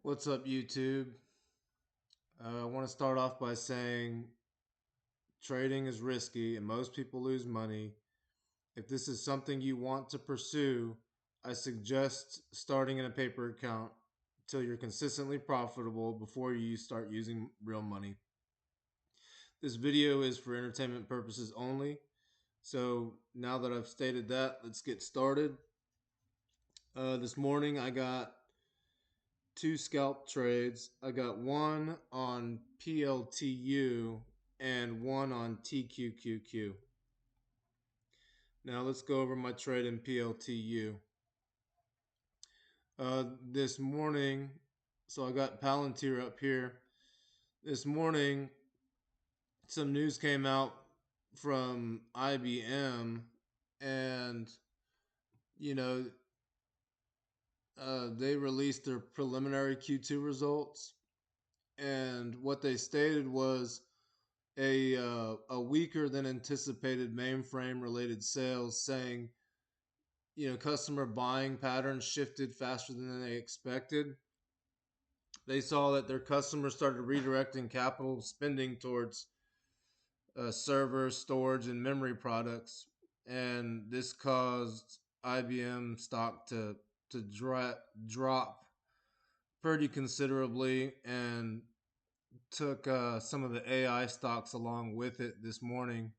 What's up, YouTube? I want to start off by saying trading is risky and most people lose money. If this is something you want to pursue, I suggest starting in a paper account until you're consistently profitable before you start using real money. This video is for entertainment purposes only. So now that I've stated that, let's get started. This morning I got two scalp trades. I got one on PLTU and one on TQQQ. Now let's go over my trade in PLTU. This morning, so I got Palantir up here. This morning, some news came out from IBM, and you know, they released their preliminary Q2 results, and what they stated was a weaker than anticipated mainframe related sales, saying customer buying patterns shifted faster than they expected. They saw that their customers started redirecting capital spending towards server storage and memory products, and this caused IBM stock to drop pretty considerably, and took some of the AI stocks along with it this morning.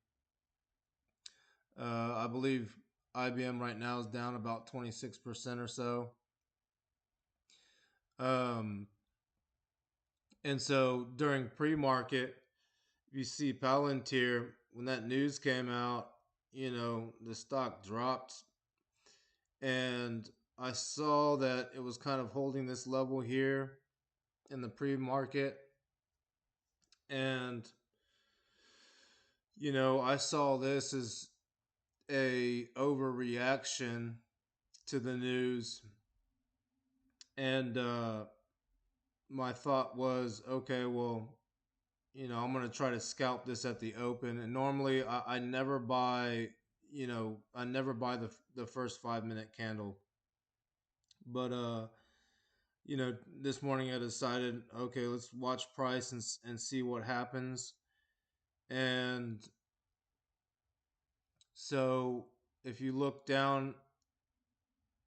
I believe IBM right now is down about 26% or so. Um, and so during pre-market, you see Palantir, when that news came out, the stock dropped. And I saw that it was kind of holding this level here in the pre-market. And, I saw this as a overreaction to the news, and my thought was, okay, well, I'm going to try to scalp this at the open. And normally I never buy, I never buy the first 5 minute candle, but this morning I decided, okay, let's watch price and see what happens. And so if you look down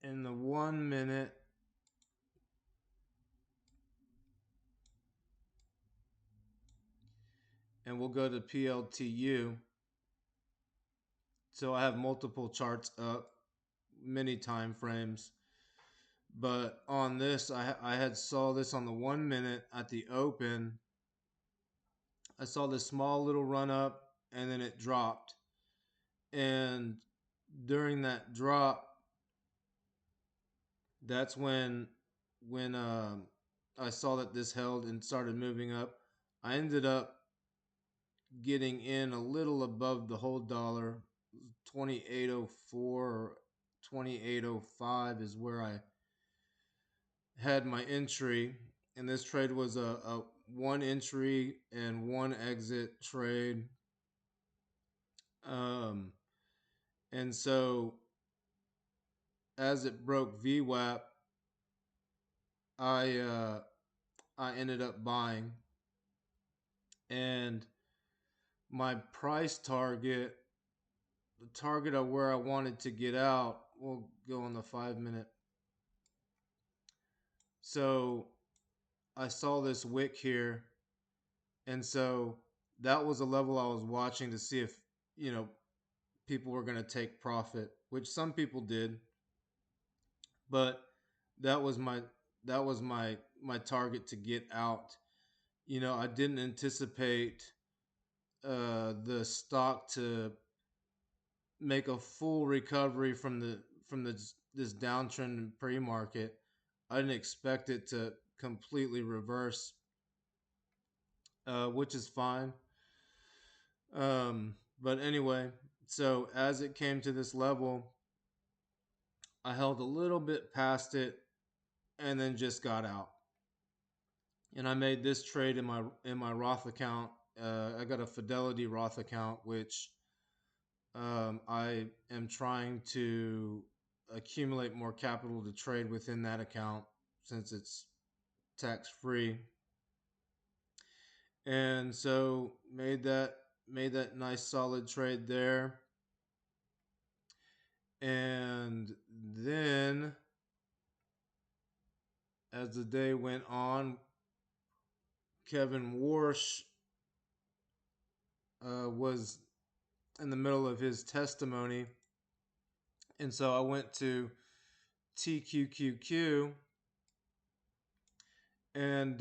in the 1 minute, and we'll go to PLTU. So I have multiple charts up, many time frames. But on this, I had saw this on the 1 minute at the open. I saw this small little run up, and then it dropped. And during that drop, that's when I saw that this held and started moving up. I ended up getting in a little above the whole dollar. 2804 or 2805 is where I had my entry, and this trade was a one entry and one exit trade. Um, and so as it broke VWAP, I I ended up buying, and my price target, the target of where I wanted to get out, we'll go on the 5 minute. So I saw this wick here, and so that was a level I was watching to see if people were going to take profit, which some people did, but that was my my target to get out. I didn't anticipate the stock to make a full recovery from this downtrend in pre-market. I didn't expect it to completely reverse, which is fine. But anyway, so as it came to this level, I held a little bit past it and then just got out. And I made this trade in my Roth account. I got a Fidelity Roth account, which I am trying to accumulate more capital to trade within that account, since it's tax free. And so made that nice solid trade there. And then as the day went on, Kevin Warsh was in the middle of his testimony. And so I went to TQQQ and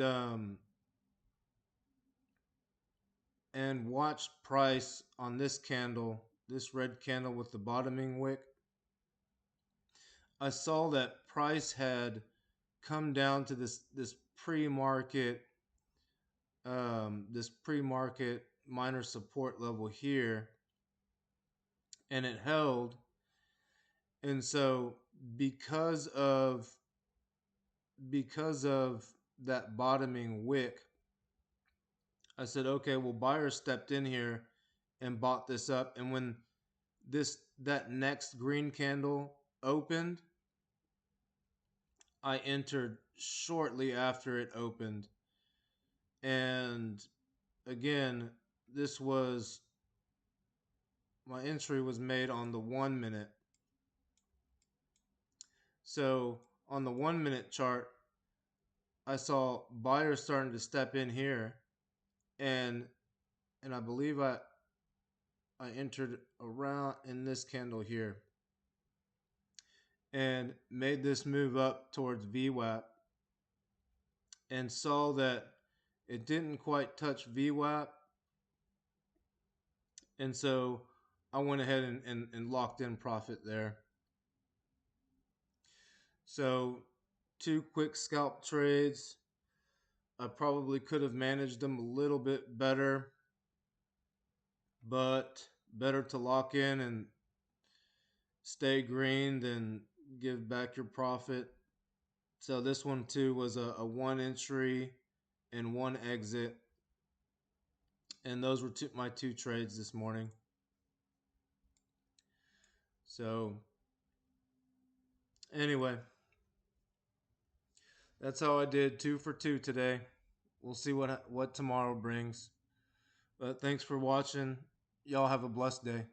watched price on this candle, this red candle with the bottoming wick. I saw that price had come down to this pre-market minor support level here, and it held. And so because of that bottoming wick, I said, okay, well, buyers stepped in here and bought this up. And when that next green candle opened, I entered shortly after it opened. And again, this was my entry was made on the 1 minute. So on the 1 minute chart, I saw buyers starting to step in here, and I believe I entered around in this candle here and made this move up towards VWAP and saw that it didn't quite touch VWAP, and so I went ahead and locked in profit there. So 2 quick scalp trades. I probably could have managed them a little bit better, but better to lock in and stay green than give back your profit. So this one too was a 1 entry and 1 exit, and those were my 2 trades this morning. So anyway, that's how I did 2 for 2 today. We'll see what tomorrow brings. But thanks for watching. Y'all have a blessed day.